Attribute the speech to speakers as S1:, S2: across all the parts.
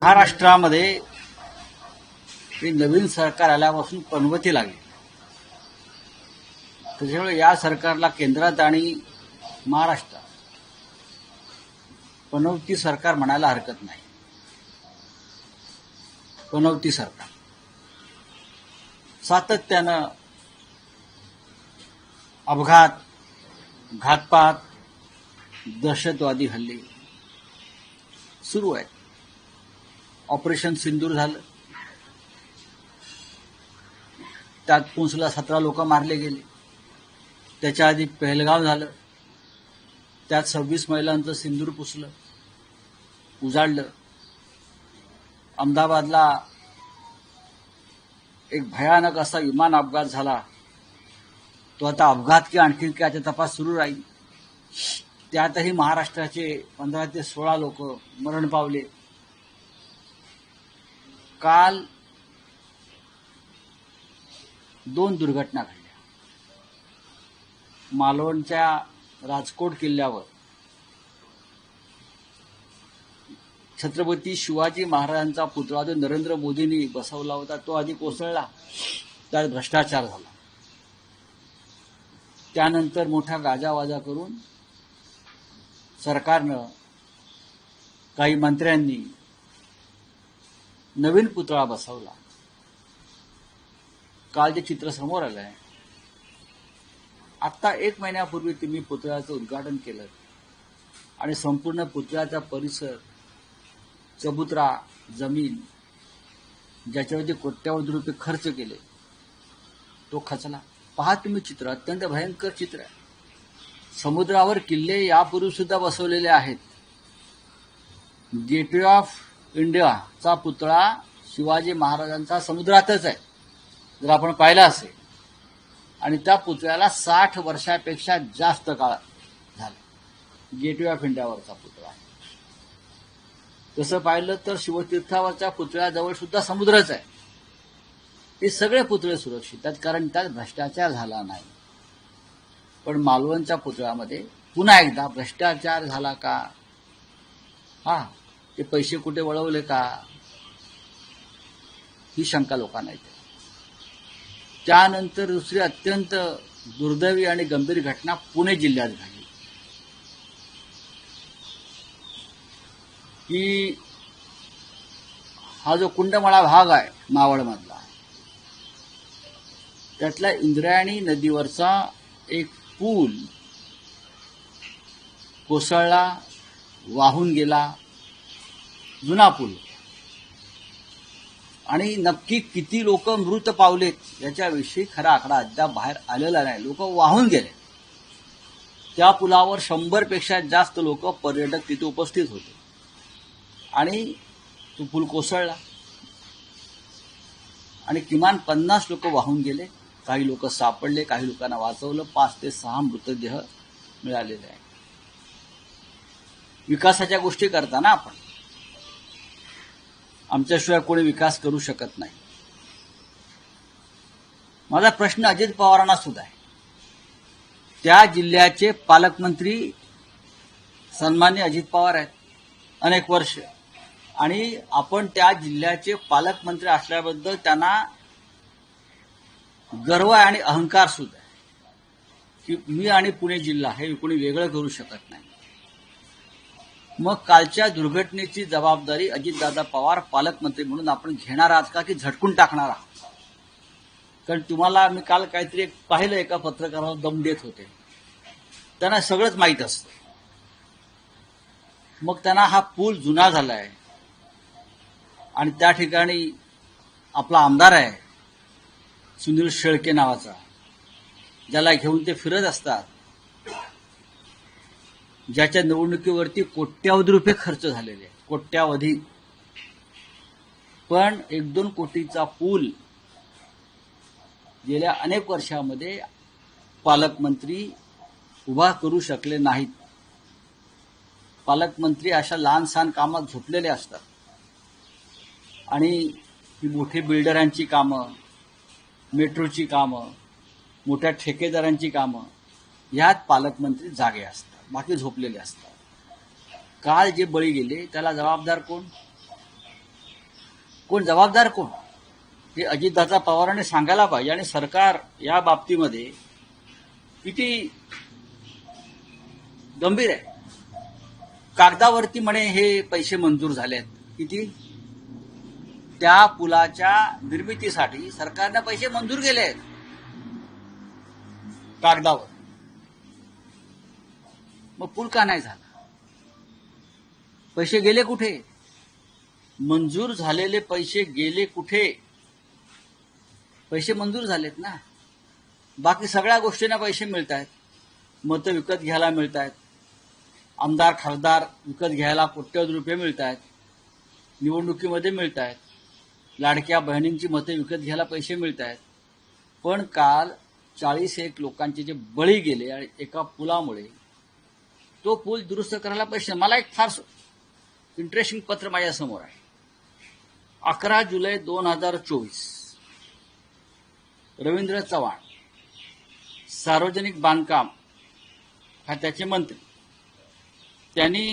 S1: महाराष्ट्रामध्ये हे नवीन सरकार आल्यापासून पनवती लागली. त्याच्यामुळे या सरकारला केंद्रात आणि महाराष्ट्रात पनवती सरकार म्हणायला हरकत नाही. पनवती सरकार सातत्यानं अपघात, घातपात, दहशतवादी हल्ले सुरू आहेत. ऑपरेशन सिंदूर झालं, त्यात पुंछला 17 लोक मारले गेले. त्याच्या आधी पहलगाव झालं, त्यात 26 महिलांचं सिंदूर पुसलं, उजाडलं. अहमदाबादला एक भयानक असा विमान अपघात झाला. तो आता अपघात की आणखी काय याचा तपास सुरू राहील. त्यातही महाराष्ट्राचे 15 ते 16 लोक मरण पावले. काल 2 दुर्घटना घडल्या. मालवणच्या राजकोट किल्ल्यावर छत्रपती शिवाजी महाराजांचा पुतळा जो नरेंद्र मोदींनी बसवला होता तो आधी कोसळला, त्यात भ्रष्टाचार झाला. त्यानंतर मोठा गाजावाजा करून सरकारनं, काही मंत्र्यांनी नवीन पुतळा बसवला. काल जे चित्र समोर आलं आहे, आत्ता 1 महिन्यापूर्वी तुम्ही पुतळ्याचं उद्घाटन केलं आणि संपूर्ण पुतळ्याचा परिसर, चबुतरा, जमीन ज्याच्यावरती कोट्यावधी रुपये खर्च केले तो खचला. पहा तुम्ही चित्र, अत्यंत भयंकर चित्र आहे. समुद्रावर किल्ले यापूर्वी सुद्धा बसवलेले आहेत. गेटवे ऑफ इंडियाचा पुतळा शिवाजी महाराजांचा समुद्रातच आहे, जर आपण पाहिला असेल. आणि त्या पुतळ्याला 60 वर्षापेक्षा जास्त काळ झाला. गेटवे ऑफ इंडियावरचा पुतळा आहे. तसं पाहिलं तर शिवतीर्थावरच्या पुतळ्याजवळ सुद्धा समुद्रच आहे. हे सगळे पुतळे सुरक्षित आहेत, कारण त्यात भ्रष्टाचार झाला नाही. पण मालवणच्या पुतळ्यामध्ये पुन्हा एकदा भ्रष्टाचार झाला का? ते पैसे कुठे वळवले का? ही शंका लोकांना येते. त्यानंतर दुसरी अत्यंत दुर्दैवी आणि गंभीर घटना पुणे जिल्ह्यात घडली की हा जो कुंडमाळा भाग आहे मावळमधला, त्यातल्या इंद्रायणी नदीवरचा एक पूल कोसळला, वाहून गेला. जुना पूल. आणि नक्की किती लोक मृत पावलेत याच्याविषयी खरा आकडा अद्याप बाहेर आलेला नाही. लोक वाहून गेले. त्या पुलावर 100 पेक्षा जास्त लोक, पर्यटक तिथे उपस्थित होते आणि तो पूल कोसळला आणि किमान 50 लोक वाहून गेले. काही लोक सापडले, काही लोकांना वाचवलं. 5 ते 6 मृतदेह मिळालेले आहेत. विकासाच्या गोष्टी करताना आपण, आमच्याशिवाय कोणी विकास करू शकत नाही. माझा प्रश्न अजित पवारांना सुद्धा आहे. त्या जिल्ह्याचे पालकमंत्री सन्माननीय अजित पवार आहेत अनेक वर्ष, आणि आपण त्या जिल्ह्याचे पालकमंत्री असल्याबद्दल त्यांना गर्व आहे आणि अहंकार सुद्धा आहे की मी आणि पुणे जिल्हा हे कोणी वेगळं करू शकत नाही. मग कालच्या दुर्घटनेची जबाबदारी अजितदादा पवार पालकमंत्री म्हणून आपण घेणार आहात का, की झटकून टाकणार आहात? कारण तुम्हाला मी काल काहीतरी पाहिलं, एका पत्रकाराला दम देत होते. त्यांना सगळंच माहीत असतं. मग त्यांना हा पूल जुना झालाय आणि त्या ठिकाणी आपला आमदार आहे सुनील शेळके नावाचा, ज्याला घेऊन ते फिरत असतात, ज्याच्या निवडणुकीवरती कोट्यावधी रुपये खर्च झालेले आहेत, कोट्यावधी. पण 1-2 कोटीचा पूल गेल्या अनेक वर्षामध्ये पालकमंत्री उभा करू शकले नाहीत. पालकमंत्री अशा लहान सहान कामात झोपलेले असतात आणि ही मोठी बिल्डरांची कामं, मेट्रोची कामं, मोठ्या ठेकेदारांची कामं, ह्यात पालकमंत्री जागे असतात, बाकी झोपलेले असतात. काल जे बळी गेले त्याला जबाबदार कोण? कोण जबाबदार कोण हे अजितदादा पवारांनी सांगायला पाहिजे. आणि सरकार या बाबतीमध्ये किती गंभीर आहे. कागदावरती म्हणे हे पैसे मंजूर झालेत. किती? त्या पुलाच्या निर्मितीसाठी सरकारने पैसे मंजूर केले आहेत कागदावर. मग पूल का नाही झाला? पैसे गेले कुठे? मंजूर झालेले पैसे गेले कुठे? पैसे मंजूर झालेत ना. बाकी सगळ्या गोष्टींना पैसे मिळत आहेत. मतं विकत घ्यायला मिळत आहेत. आमदार खासदार विकत घ्यायला कोट्यवधी रुपये मिळत आहेत. निवडणुकीमध्ये मिळत आहेत. लाडक्या बहिणींची मतं विकत घ्यायला पैसे मिळत आहेत. पण काल 41 लोकांचे जे बळी गेले आणि एका पुलामुळे तो पूल दुरुस्त करायला पैसे. मला एक फार इंटरेस्टिंग पत्र माझ्यासमोर आहे. 11 जुलै 2024 रवींद्र चव्हाण सार्वजनिक बांधकाम खात्याचे मंत्री, त्यांनी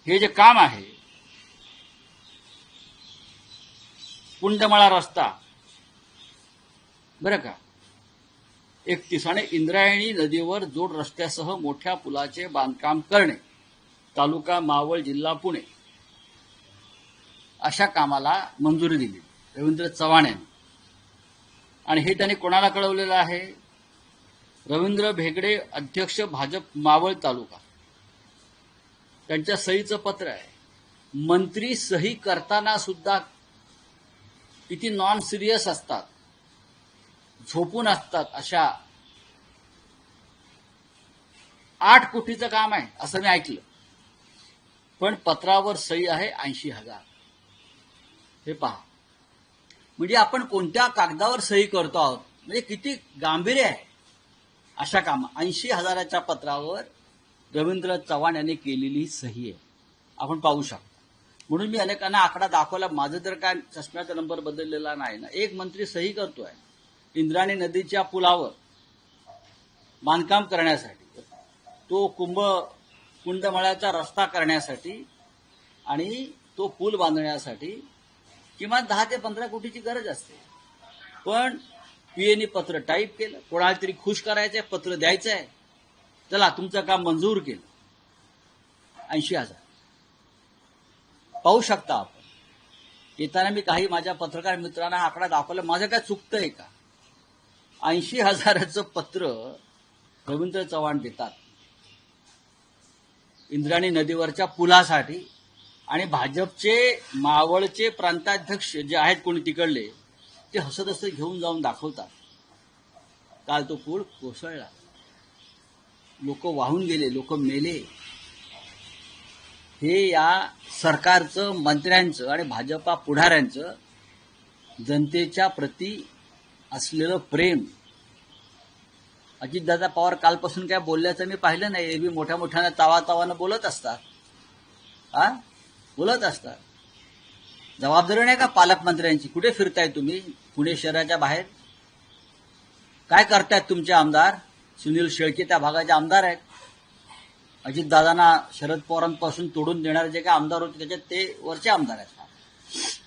S1: हे जे काम आहे कुंडमाळा रस्ता बरं का 31 आणि इंद्रायणी नदीवर जोड रस्त्यासह मोठ्या पुलाचे बांधकाम करणे, तालुका मावळ, जिल्हा पुणे, अशा कामाला मंजुरी दिली रवींद्र चव्हाण यांनी. आणि हे त्यांनी कोणाला कळवलेलं आहे? रवींद्र भेगडे, अध्यक्ष भाजप मावळ तालुका. त्यांच्या सहीचं पत्र आहे. मंत्री सही करताना सुद्धा किती नॉन सिरियस असतात, झोपून असतात. अशा 8 कोटीचं काम आहे असं मी ऐकलं. पण पत्रावर सही आहे 80,000. हे पहा, म्हणजे आपण कोणत्या कागदावर सही करतो आहोत, म्हणजे किती गांभीर्य आहे अशा काम. 80,000च्या पत्रावर रवींद्र चव्हाण यांनी केलेली सही आहे, आपण पाहू शकतो. म्हणून मी अनेकांना आकडा दाखवला. माझं तर काय चष्म्याचा नंबर बदललेला नाही ना. एक मंत्री सही करतोय इंद्रायणी नदीच्या पुलावर बांधकाम करण्यासाठी, तो कुंडमाळ्याचा रस्ता करण्यासाठी आणि तो पूल बांधण्यासाठी किमान 10 ते 15 कोटीची गरज असते. पण पीएनी पत्र टाईप केलं, कोणाला तरी खुश करायचंय, पत्र द्यायचंय, चला तुमचं काम मंजूर केलं. 80,000 पाहू शकता आपण. येताना मी काही माझ्या पत्रकार मित्रांना आकडा दाखवला. माझं काय चुकतंय का? 80,000चं पत्र रवींद्र चव्हाण देतात इंद्रायणी नदीवरच्या पुलासाठी. आणि भाजपचे मावळचे प्रांताध्यक्ष जे आहेत कोणी तिकडले, ते हसत हसत घेऊन जाऊन दाखवतात. काल तो पूल कोसळला, लोक वाहून गेले, लोक मेले. हे या सरकारचं, मंत्र्यांचं आणि भाजपा पुढाऱ्यांचं जनतेच्या प्रती असलेलं प्रेम. अजितदादा पवार कालपासून काय बोलल्याचं मी पाहिलं नाही. एरवी मोठ्या मोठ्यानं तावातावानं बोलत असतात, बोलत असतात. जबाबदारी नाही का पालकमंत्र्यांची? कुठे फिरताय तुम्ही? पुणे शहराच्या बाहेर काय करतायत तुमचे आमदार? सुनील शेळके त्या भागाचे आमदार आहेत. अजितदादांना शरद पवारांपासून तोडून देणारे जे काही आमदार होते त्याच्यात ते वरचे आमदार आहेत.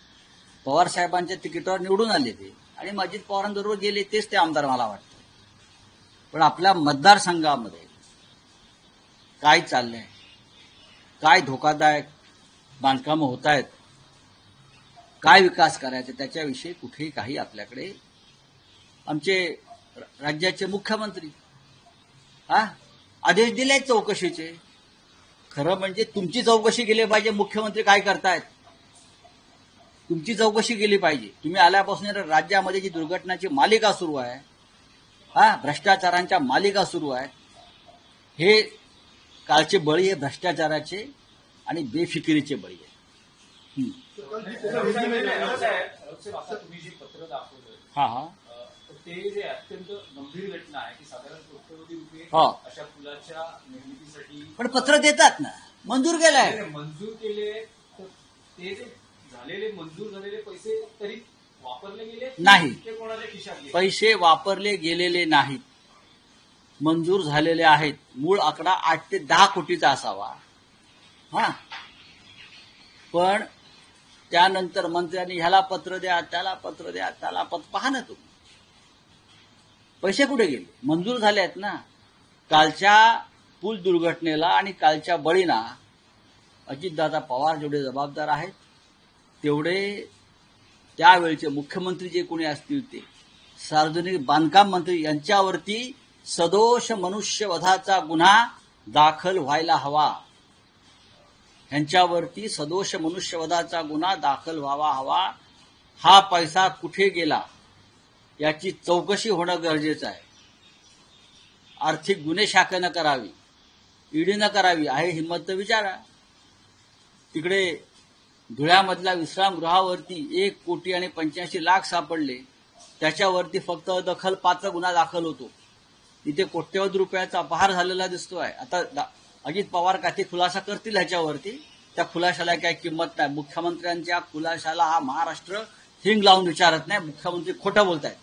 S1: पवार साहेबांच्या तिकीटावर निवडून आले ते आणि अजित पवारांबरोबर गेले, तेच ते आमदार मला वाटतं. पण आपल्या मतदारसंघामध्ये काय चाललंय, काय धोकादायक बांधकामं होत आहेत, काय विकास करायचा, त्याच्याविषयी कुठेही काही आपल्याकडे. आमचे राज्याचे मुख्यमंत्री आदेश दिले चौकशीचे. खरं म्हणजे तुमची चौकशी केली पाहिजे. मुख्यमंत्री काय करतायत तुमची चौकशी केली पाहिजे. तुम्ही आल्यापासून राज्यामध्ये जी दुर्घटनाची मालिका सुरू आहे, भ्रष्टाचारांच्या मालिका सुरू आहे, हे कालचे बळी हे भ्रष्टाचाराचे आणि बेफिकिरीचे बळी आहे. हा
S2: ते जे अत्यंत गंभीर घटना आहे की साधारण कोट्यवधी रुपये अशा पुलाच्या निर्मितीसाठी
S1: पण पत्र देतात ना, मंजूर केलंय.
S2: मंजूर केले तर ते जे झालेले मंजूर झालेले पैसे तरी वापरले गेले
S1: नाही.
S2: ते कोणाच्या खिशात गेले?
S1: पैसे वापरले गेलेले नाहीत, मंजूर झालेले आहेत. मूळ आकडा 8 ते 10 कोटीचा असावा. पण त्यानंतर मंत्र्यांनी ह्याला पत्र द्या, त्याला पत्र द्या, त्याला पत्र पहा ना तुम्ही पैसे कुठे गेले? मंजूर झाले आहेत ना. कालच्या पूल दुर्घटनेला आणि कालच्या बळींना अजितदादा पवार जेवढे जबाबदार आहेत तेवढे त्यावेळचे मुख्यमंत्री जे कोणी असतील ते सार्वजनिक बांधकाम मंत्री यांच्यावरती सदोष मनुष्यवधाचा गुन्हा दाखल व्हायला हवा. यांच्यावरती सदोष मनुष्यवधाचा गुन्हा दाखल व्हावा हवा. हा पैसा कुठे गेला याची चौकशी होणं गरजेचं आहे. आर्थिक गुन्हे शाखेनं करावी, ईडीनं करावी. आहे हिंमत तर विचारा. तिकडे धुळ्यामधल्या विश्रामगृहावरती 1,85,00,000 सापडले. त्याच्यावरती फक्त दखलपात्र गुन्हा दाखल होतो. तिथे कोट्यवधी रुपयाचा अपहार झालेला दिसतोय. आता अजित पवार काही खुलासा करतील ह्याच्यावरती. त्या खुलाशाला काही किंमत नाही. मुख्यमंत्र्यांच्या खुलाशाला हा महाराष्ट्र हिंग लावून विचारत नाही. मुख्यमंत्री खोटं बोलतायत.